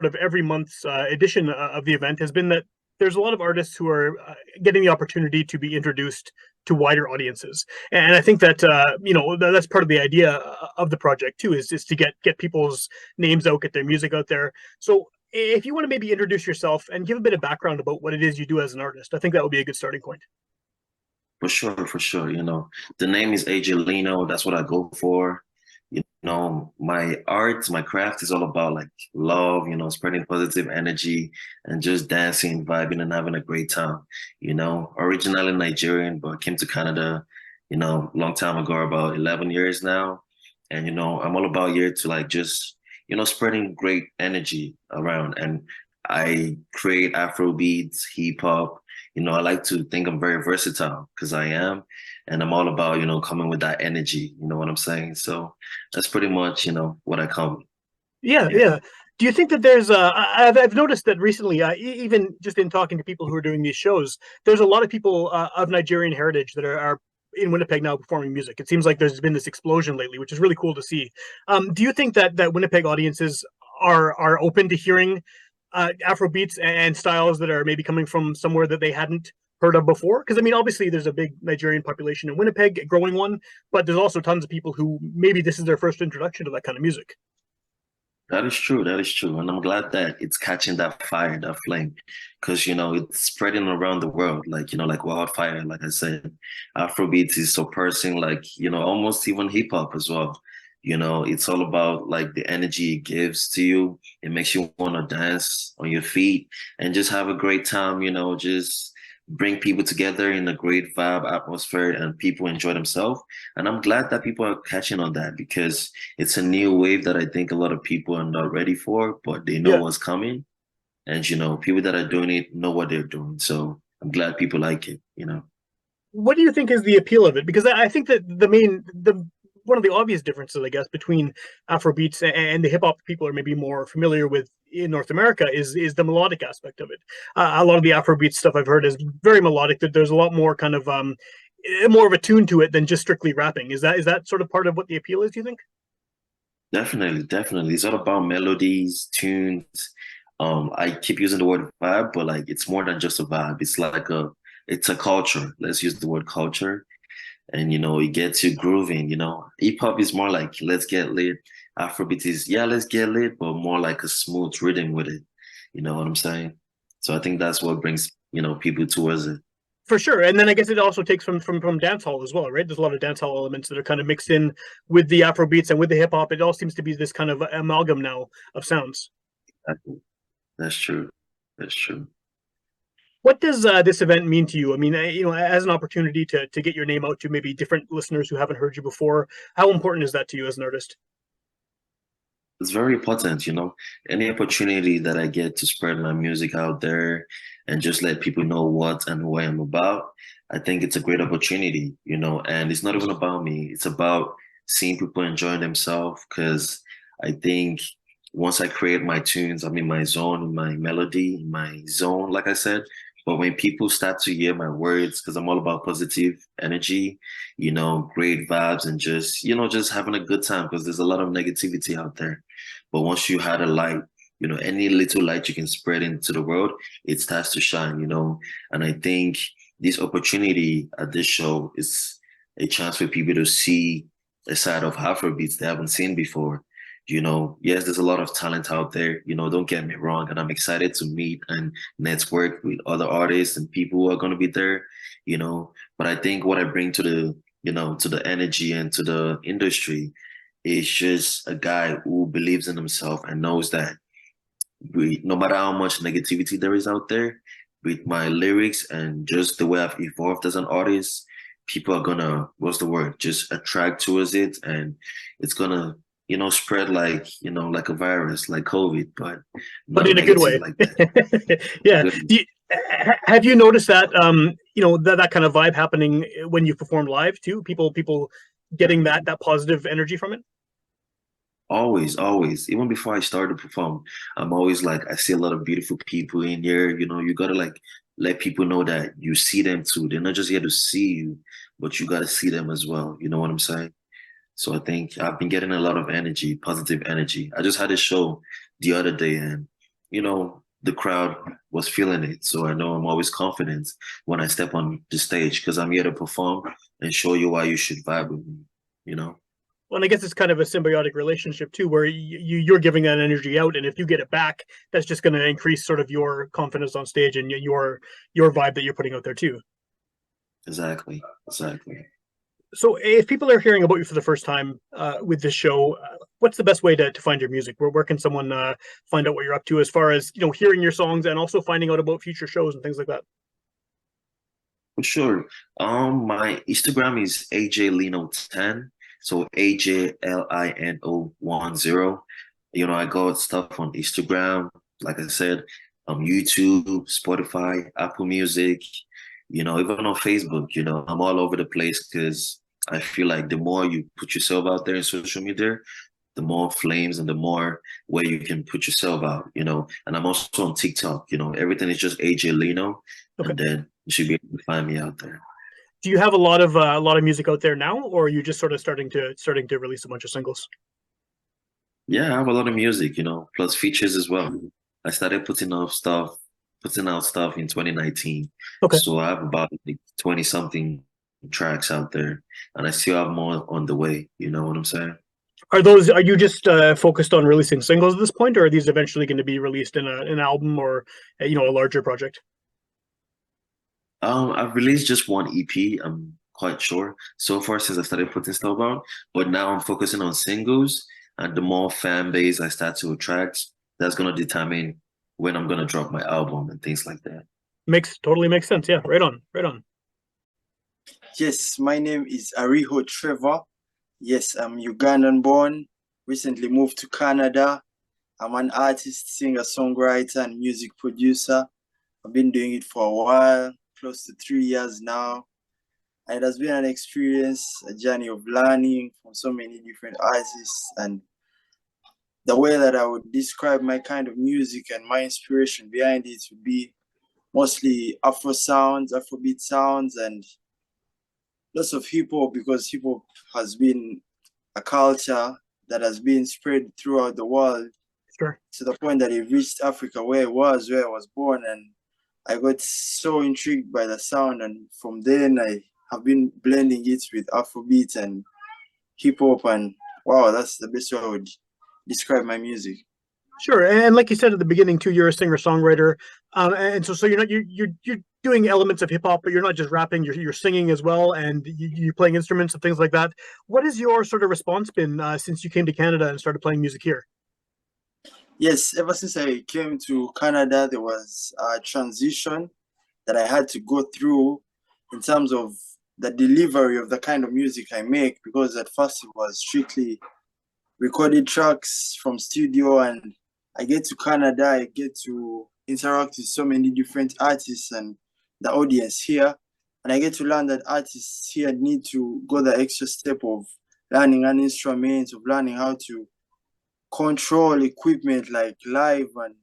of every month's edition of the event has been that there's a lot of artists who are getting the opportunity to be introduced to wider audiences, and I think that that's part of the idea of the project too, is to get people's names out, get their music out there. So if you want to maybe introduce yourself and give a bit of background about what it is you do as an artist, I think that would be a good starting point. For sure, for sure. The name is AJ Lino. That's what I go for. My art, my craft is all about like love, spreading positive energy and just dancing, vibing, and having a great time. Originally Nigerian, but came to Canada, long time ago, about 11 years now. And, I'm all about here to like just, spreading great energy around. And I create Afro beats, hip hop. I like to think I'm very versatile because I am. And I'm all about, coming with that energy. You know what I'm saying? So that's pretty much, what I come. Yeah, Yeah. yeah. Do you think that there's I've noticed that recently, even just in talking to people who are doing these shows, there's a lot of people of Nigerian heritage that are in Winnipeg now performing music. It seems like there's been this explosion lately, which is really cool to see. Do you think that Winnipeg audiences are open to hearing Afro beats and styles that are maybe coming from somewhere that they hadn't heard of before? Because I mean, obviously, there's a big Nigerian population in Winnipeg, a growing one, but there's also tons of people who maybe this is their first introduction to that kind of music. That is true. That is true. And I'm glad that it's catching that fire, that flame, because, it's spreading around the world, like wildfire. Like I said, Afrobeat is surpassing, almost even hip hop as well. It's all about like the energy it gives to you. It makes you want to dance on your feet and just have a great time, just bring people together in a great vibe atmosphere and people enjoy themselves. And I'm glad that people are catching on that because it's a new wave that I think a lot of people are not ready for, but they know Yeah. what's coming. And, people that are doing it know what they're doing. So I'm glad people like it. What do you think is the appeal of it? Because I think that the one of the obvious differences, I guess, between Afrobeats and the hip hop people are maybe more familiar with in North America is the melodic aspect of it. A lot of the Afrobeat stuff I've heard is very melodic. That there's a lot more kind of more of a tune to it than just strictly rapping. Is that sort of part of what the appeal is? Do you think? Definitely, definitely. It's all about melodies, tunes. I keep using the word vibe, but like it's more than just a vibe. It's a culture. Let's use the word culture. And it gets you grooving. Hip hop is more like let's get lit. Afrobeat is yeah, let's get lit, but more like a smooth rhythm with it. You know what I'm saying? So I think that's what brings people towards it. For sure, and then I guess it also takes from dance hall as well, right? There's a lot of dance hall elements that are kind of mixed in with the Afro beats and with the hip hop. It all seems to be this kind of amalgam now of sounds. That's true. That's true. What does this event mean to you? I mean, as an opportunity to get your name out to maybe different listeners who haven't heard you before, how important is that to you as an artist? It's very important. Any opportunity that I get to spread my music out there and just let people know what and who I am about, I think it's a great opportunity. And it's not even about me. It's about seeing people enjoying themselves because I think once I create my tunes, I'm in my zone, in my melody, in my zone, like I said. But when people start to hear my words, because I'm all about positive energy, great vibes and just having a good time because there's a lot of negativity out there. But once you had a light, any little light you can spread into the world, it starts to shine. And I think this opportunity at this show is a chance for people to see a side of Afrobeats they haven't seen before. Yes, there's a lot of talent out there, don't get me wrong. And I'm excited to meet and network with other artists and people who are going to be there. But I think what I bring to the energy and to the industry is just a guy who believes in himself and knows that no matter how much negativity there is out there, with my lyrics and just the way I've evolved as an artist, people are gonna, what's the word, just attract towards it and it's gonna spread like a virus, like COVID, but But not in a good negative way. like that. Yeah. Good. Have you noticed that that kind of vibe happening when you perform live too? People getting that positive energy from it. Always, always. Even before I start to perform, I'm always like, I see a lot of beautiful people in here. You gotta like let people know that you see them too. They're not just here to see you, but you gotta see them as well. You know what I'm saying? So I think I've been getting a lot of energy, positive energy. I just had a show the other day and the crowd was feeling it. So I know I'm always confident when I step on the stage because I'm here to perform and show you why you should vibe with me, you know? Well, and I guess it's kind of a symbiotic relationship too, where you're giving that energy out, and if you get it back, that's just going to increase sort of your confidence on stage and your vibe that you're putting out there too. Exactly. Exactly. So, if people are hearing about you for the first time with this show, what's the best way to find your music? Where can someone find out what you're up to, as far as hearing your songs and also finding out about future shows and things like that? For sure. My Instagram is AJ Lino 10. So AJLINO 10. I got stuff on Instagram, like I said, YouTube, Spotify, Apple Music, even on Facebook, I'm all over the place because I feel like the more you put yourself out there in social media, the more flames and the more way you can put yourself out. And I'm also on TikTok, everything is just AJ Lino, Okay. and then you should be able to find me out there. Do you have a lot of music out there now, or are you just sort of starting to release a bunch of singles? Yeah, I have a lot of music, plus features as well. I started putting out stuff in 2019. Okay. So I have about like 20 something tracks out there, and I still have more on the way. You know what I'm saying? Are you just focused on releasing singles at this point, or are these eventually going to be released in an album or a larger project? I've released just one EP, I'm quite sure, so far since I started putting stuff out. But now I'm focusing on singles, and the more fan base I start to attract, that's gonna determine when I'm gonna drop my album and things like that. Totally makes sense. Yeah, right on, right on. Yes, my name is AJ Treva. Yes, I'm Ugandan born, recently moved to Canada. I'm an artist, singer, songwriter, and music producer. I've been doing it for a while, close to 3 years now. And it has been an experience, a journey of learning from so many different artists. And the way that I would describe my kind of music and my inspiration behind it would be mostly Afro sounds, Afrobeat sounds, and lots of hip hop, because hip hop has been a culture that has been spread throughout the world Sure. to the point that it reached Africa, where I was born. And I got so intrigued by the sound. And from then, I have been blending it with Afrobeat and hip hop. And wow, that's the best way I would describe my music. Sure, and like you said at the beginning too, you're a singer-songwriter, and so you're doing elements of hip hop, but you're not just rapping. You're singing as well, and you're playing instruments and things like that. What has your sort of response been since you came to Canada and started playing music here? Yes, ever since I came to Canada, there was a transition that I had to go through in terms of the delivery of the kind of music I make, because at first it was strictly recorded tracks from studio, and I get to Canada, I get to interact with so many different artists and the audience here, and I get to learn that artists here need to go the extra step of learning an instrument, of learning how to control equipment like live, and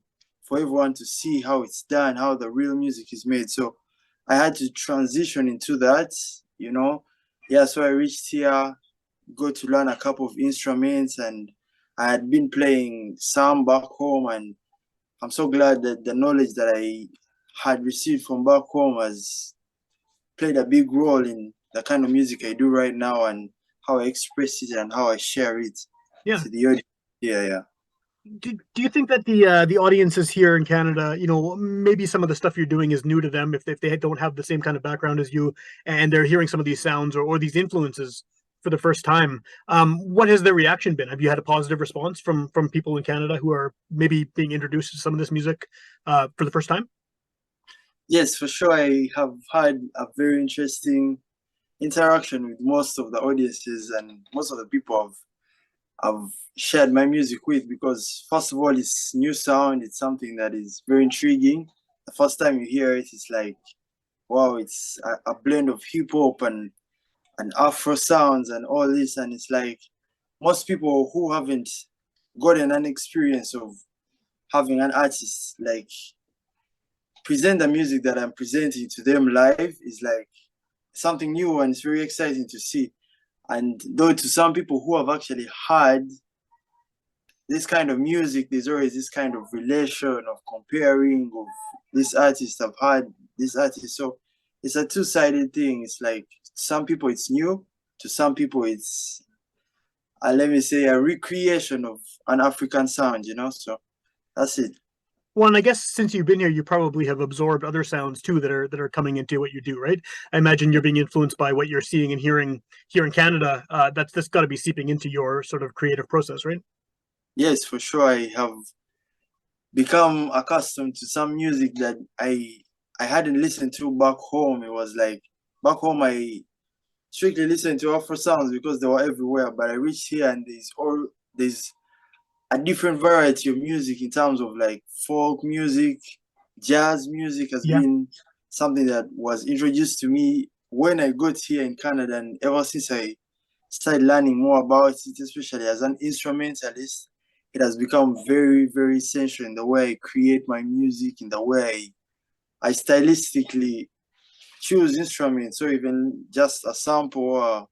for everyone to see how it's done, how the real music is made. So I had to transition into that. Yeah, so I reached here, got to learn a couple of instruments, and I had been playing some back home, and I'm so glad that the knowledge that I had received from back home has played a big role in the kind of music I do right now, and how I express it and how I share it Yeah. to the audience. Yeah. Do you think that the audiences here in Canada, maybe some of the stuff you're doing is new to them if they don't have the same kind of background as you, and they're hearing some of these sounds or these influences for the first time? What has their reaction been? Have you had a positive response from people in Canada who are maybe being introduced to some of this music for the first time? Yes, for sure. I have had a very interesting interaction with most of the audiences and most of the people I've shared my music with, because first of all, it's new sound. It's something that is very intriguing. The first time you hear it, it's like, wow, it's a blend of hip hop and Afro sounds and all this. And it's like most people who haven't gotten an experience of having an artist like present the music that I'm presenting to them live is like something new, and it's very exciting to see. And though to some people who have actually heard this kind of music, there's always this kind of relation of comparing of this artist have had this artist. So it's a two-sided thing. It's like some people it's new, to some people it's let me say a recreation of an African sound, you know. So that's it. Well, and I guess since you've been here, you probably have absorbed other sounds too that are coming into what you do, right? I imagine you're being influenced by what you're seeing and hearing here in Canada. That's got to be seeping into your sort of creative process, right? Yes, for sure. I have become accustomed to some music that I hadn't listened to back home. It was like back home I strictly listened to Afro sounds because they were everywhere. But I reached here and there's a different variety of music in terms of like folk music, jazz music has Yeah. been something that was introduced to me when I got here in Canada, and ever since I started learning more about it, especially as an instrumentalist, it has become very, very essential in the way I create my music, in the way I stylistically choose instruments, or even just a sample or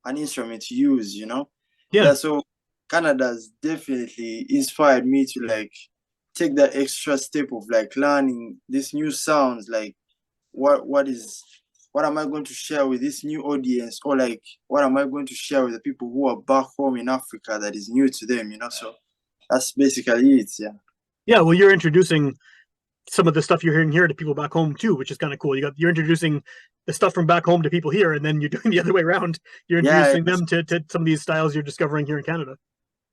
an instrument to use, you know? Yeah. So Canada's definitely inspired me to like take that extra step of like learning these new sounds, like what am I going to share with this new audience, or like what am I going to share with the people who are back home in Africa that is new to them, you know? So that's basically it, yeah. Yeah, well, you're introducing some of the stuff you're hearing here to people back home too, which is kind of cool. You're introducing the stuff from back home to people here, and then you're doing the other way around. You're introducing them to some of these styles you're discovering here in Canada.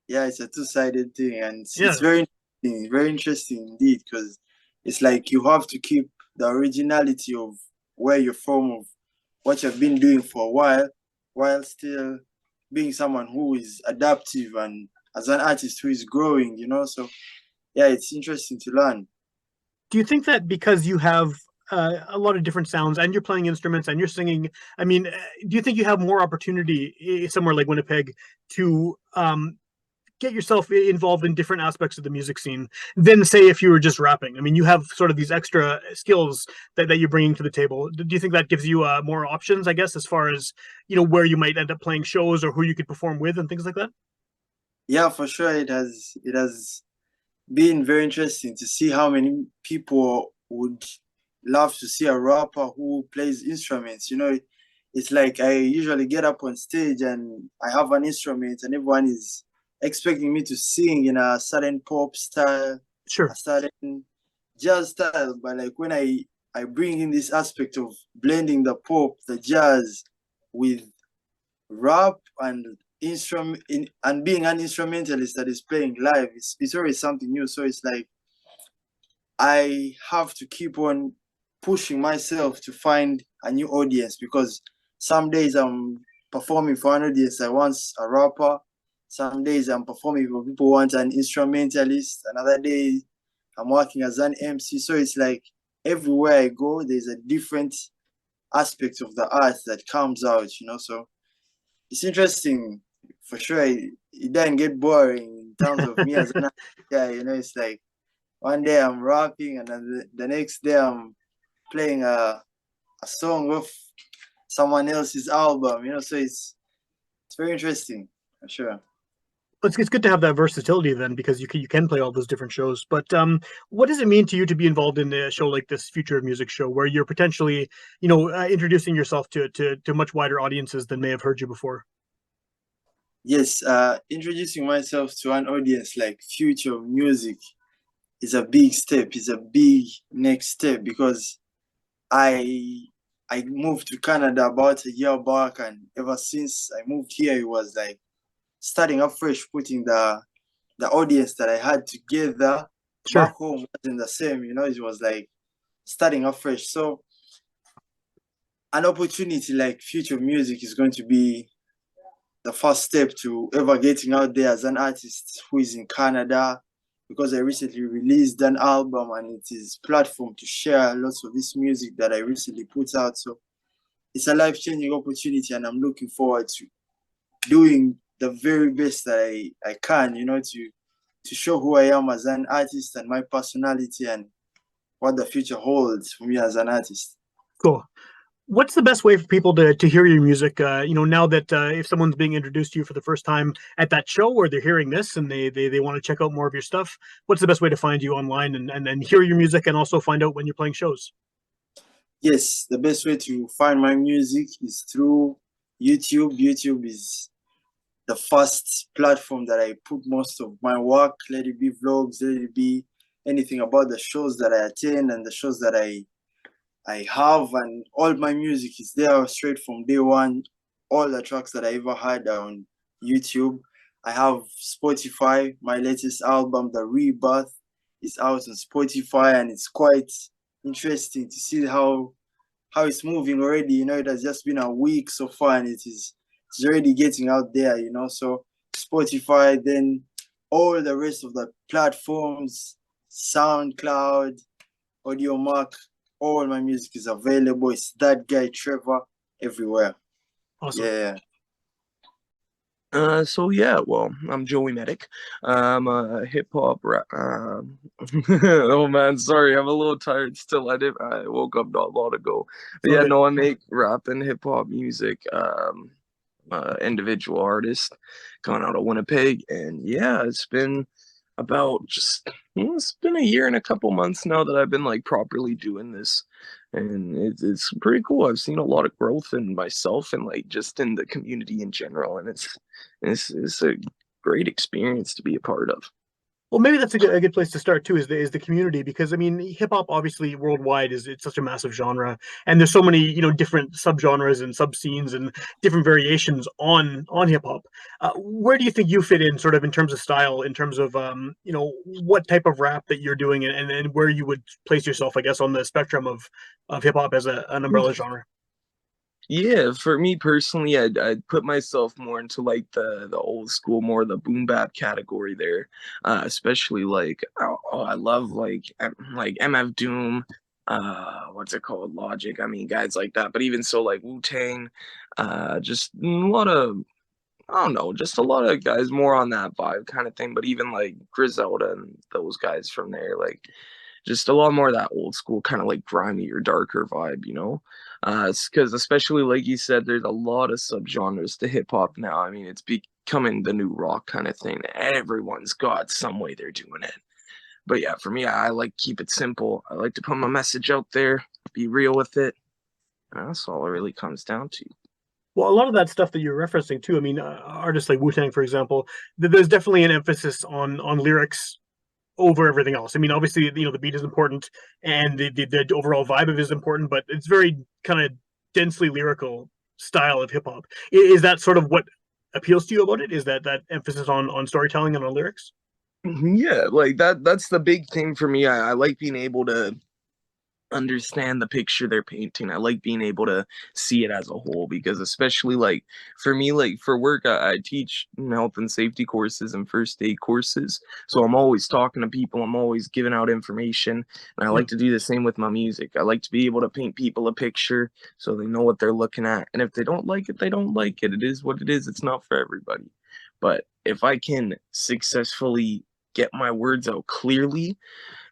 Yeah, it's a two-sided thing, and Yeah. it's very interesting indeed, because it's like you have to keep the originality of where you're from, of what you've been doing for a while still being someone who is adaptive and as an artist who is growing, you know. So yeah, it's interesting to learn. Do you think that because you have a lot of different sounds and you're playing instruments and you're singing, I mean, do you think you have more opportunity somewhere like Winnipeg to get yourself involved in different aspects of the music scene than say if you were just rapping? I mean, you have sort of these extra skills that you're bringing to the table. Do you think that gives you more options, I guess, as far as, you know, where you might end up playing shows or who you could perform with and things like that? Yeah, for sure. It has been very interesting to see how many people would love to see a rapper who plays instruments. You know, it's like I usually get up on stage and I have an instrument and everyone is expecting me to sing in a certain pop style, Sure. a certain jazz style. But like when I bring in this aspect of blending the pop, the jazz with rap and and being an instrumentalist that is playing live, it's always something new. So it's like I have to keep on pushing myself to find a new audience, because some days I'm performing for an audience that wants a rapper, some days I'm performing for people who want an instrumentalist, another day I'm working as an MC. So it's like everywhere I go there's a different aspect of the art that comes out, you know. So it's interesting for sure. It doesn't get boring in terms of me as an guy, you know. It's like one day I'm rapping and then the next day I'm playing a song of someone else's album, you know. So it's very interesting for sure. It's good to have that versatility then, because you can play all those different shows. But what does it mean to you to be involved in a show like this Future of Music show, where you're potentially, you know, introducing yourself to much wider audiences than may have heard you before? Yes, introducing myself to an audience like Future of Music is a big step. It's a big next step, because I moved to Canada about a year back, and ever since I moved here, it was like starting afresh, putting the audience that I had together Sure. back home wasn't the same, you know. It was like starting afresh. So an opportunity like Future Music is going to be the first step to ever getting out there as an artist who is in Canada, because I recently released an album and it is platform to share lots of this music that I recently put out. So it's a life-changing opportunity, and I'm looking forward to doing the very best that I can, you know, to show who I am as an artist and my personality and what the future holds for me as an artist. Cool. What's the best way for people to hear your music? Now that if someone's being introduced to you for the first time at that show, or they're hearing this and they want to check out more of your stuff, what's the best way to find you online and hear your music and also find out when you're playing shows? Yes, the best way to find my music is through YouTube. YouTube is the first platform that I put most of my work, let it be vlogs, let it be anything about the shows that I attend and the shows that I have, and all my music is there straight from day one. All the tracks that I ever had are on YouTube. I have Spotify. My latest album, The Rebirth, is out on Spotify, and it's quite interesting to see how it's moving already. You know, it has just been a week so far, and it's already getting out there. You know, so Spotify, then all the rest of the platforms, SoundCloud, AudioMark, all my music is available. It's ThatGuy Treva everywhere. Awesome. Yeah. So yeah, well, I'm Joey Medik. I'm a hip hop rap. Oh man, sorry, I'm a little tired still. I woke up not long ago. But yeah, Okay. no, I make rap and hip hop music. Individual artist coming out of Winnipeg, and yeah, it's been it's been a year and a couple months now that I've been like properly doing this, and it's pretty cool. I've seen a lot of growth in myself and like just in the community in general, and it's a great experience to be a part of. Well, maybe that's a good place to start too. Is the community, because I mean, hip hop obviously worldwide it's such a massive genre, and there's so many different subgenres and sub scenes and different variations on hip hop. Where do you think you fit in, sort of in terms of style, in terms of what type of rap that you're doing, and where you would place yourself, I guess, on the spectrum of hip hop as an umbrella genre? Yeah, for me personally, I'd put myself more into like the old school, more the boom bap category there. Especially like I love like MF Doom, what's it called, Logic. I mean, guys like that. But even so, like Wu-Tang, just a lot of, I don't know, just a lot of guys more on that vibe kind of thing. But even like Griselda and those guys from there, like just a lot more of that old school kind of like grimy or darker vibe, you know? It's because especially like you said, there's a lot of subgenres to hip hop now. I mean, it's becoming the new rock kind of thing. Everyone's got some way they're doing it. But yeah, for me, I like keep it simple. I like to put my message out there, be real with it. And that's all it really comes down to. Well, a lot of that stuff that you're referencing too. I mean, artists like Wu Tang, for example, there's definitely an emphasis on lyrics over everything else. I mean, obviously, the beat is important and the overall vibe of it is important, but it's very kind of densely lyrical style of hip hop. Is that sort of what appeals to you about it? Is that emphasis on storytelling and on lyrics? Yeah, like that's the big thing for me. I like being able to understand the picture they're painting. I like being able to see it as a whole, because especially like for me, like for work, I teach health and safety courses and first aid courses. So I'm always talking to people, I'm always giving out information. And I Yeah. like to do the same with my music. I like to be able to paint people a picture so they know what they're looking at. And if they don't like it, they don't like it. It is what it is. It's not for everybody. But if I can successfully get my words out clearly,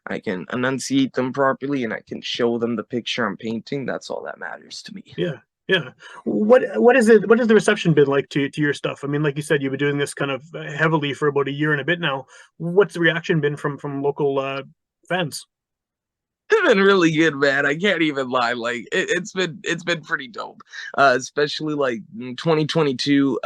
I can enunciate them properly, and I can show them the picture I'm painting, that's all that matters to me. Yeah. Yeah. What is it? What has the reception been like to your stuff? I mean, like you said, you've been doing this kind of heavily for about a year and a bit now. What's the reaction been from local fans? It's been really good, man. I can't even lie. Like it's been pretty dope. Especially like in 2022.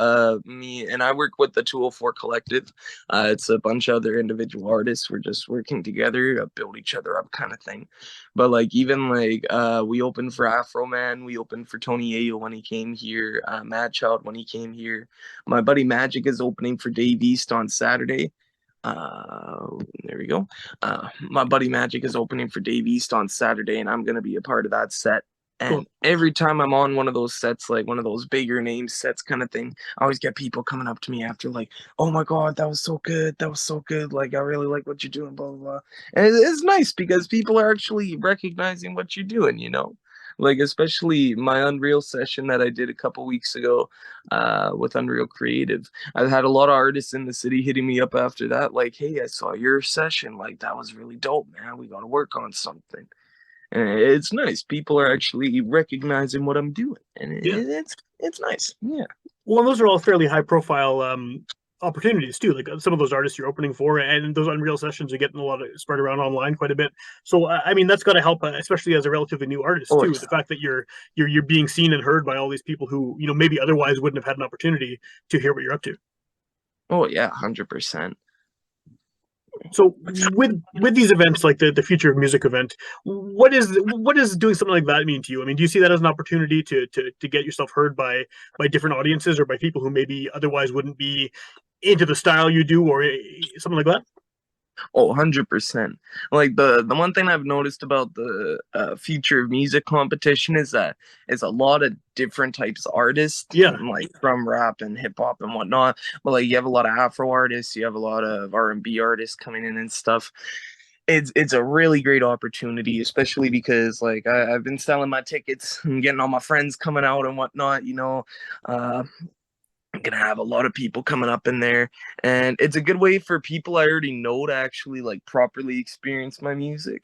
Me and I work with the 204 Collective. It's a bunch of other individual artists. We're just working together, build each other up, kind of thing. But like even like we opened for Afro Man. We opened for Tony Ayo when he came here. Mad Child when he came here. My buddy Magic is opening for Dave East on Saturday. There we go. My buddy Magic is opening for Dave East on Saturday, and I'm gonna be a part of that set. And Cool. every time I'm on one of those sets, like one of those bigger name sets kind of thing, I always get people coming up to me after like, oh my God, that was so good. That was so good. Like, I really like what you're doing, blah, blah, blah. And it's nice because people are actually recognizing what you're doing, you know? Like, especially my Unreal session that I did a couple weeks ago with Unreal Creative. I've had a lot of artists in the city hitting me up after that, like, hey, I saw your session. Like, that was really dope, man. We got to work on something. and it's nice. People are actually recognizing what I'm doing, and Yeah. it's nice. Yeah. Well, and those are all fairly high profile opportunities too. Like some of those artists you're opening for, and those Unreal sessions are getting a lot of spread around online quite a bit. So I mean, that's got to help, especially as a relatively new artist Oh, too. yeah. The fact that you're being seen and heard by all these people who maybe otherwise wouldn't have had an opportunity to hear what you're up to. Oh yeah, 100%. So with these events like the Future of Music event, what is doing something like that mean to you? I mean, do you see that as an opportunity to get yourself heard by different audiences or by people who maybe otherwise wouldn't be into the style you do or something like that? Oh, 100%. Like the one thing I've noticed about the Future of Music competition is that it's a lot of different types of artists, Yeah. like from rap and hip hop and whatnot. But like you have a lot of Afro artists, you have a lot of R&B artists coming in and stuff. It's a really great opportunity, especially because like I've been selling my tickets and getting all my friends coming out and whatnot. I'm gonna have a lot of people coming up in there, and it's a good way for people I already know to actually like properly experience my music.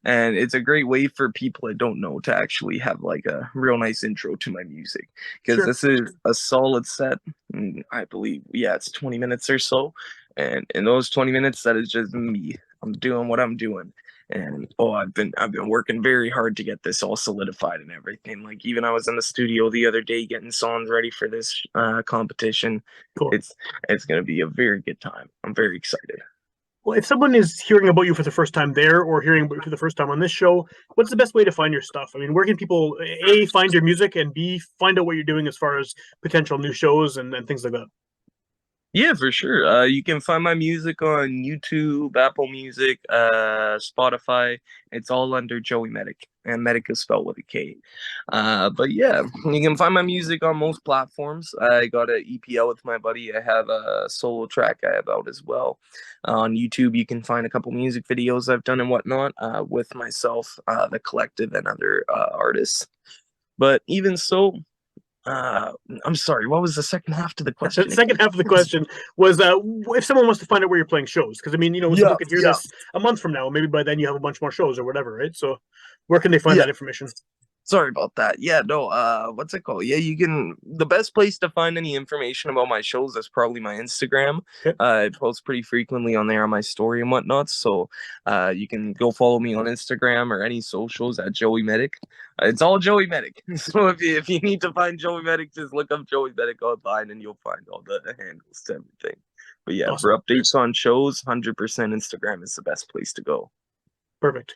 And it's a great way for people I don't know to actually have like a real nice intro to my music, because Sure. this is a solid set. I believe, yeah, it's 20 minutes or so, and in those 20 minutes, that is just me. I'm doing what I'm doing, and I've been working very hard to get this all solidified and everything. Like even I was in the studio the other day getting songs ready for this competition. Cool. It's gonna be a very good time. I'm very excited. Well, if someone is hearing about you for the first time there or hearing about you for the first time on this show, what's the best way to find your stuff? I mean, where can people A, find your music, and B, find out what you're doing as far as potential new shows and things like that? Yeah, for sure. You can find my music on YouTube, Apple Music, Spotify. It's all under Joey Medik, and Medik is spelled with a K. But yeah, you can find my music on most platforms. I got an EP out with my buddy. I have a solo track I have out as well. On YouTube, you can find a couple music videos I've done and whatnot with myself, the collective, and other artists. But even so, uh, I'm sorry, what was the second half to the question The again? second half of the question was if someone wants to find out where you're playing shows, because I mean, someone could hear this a month from now, maybe by then you have a bunch more shows or whatever, right? So where can they find Yeah. that information? Sorry about that. Yeah, no, what's it called? Yeah, the best place to find any information about my shows is probably my Instagram. Okay. I post pretty frequently on there on my story and whatnot. So you can go follow me on Instagram or any socials at Joey Medik. It's all Joey Medik. So if you need to find Joey Medik, just look up Joey Medik online and you'll find all the handles to everything. But yeah, Awesome. for updates on shows, 100% Instagram is the best place to go. Perfect.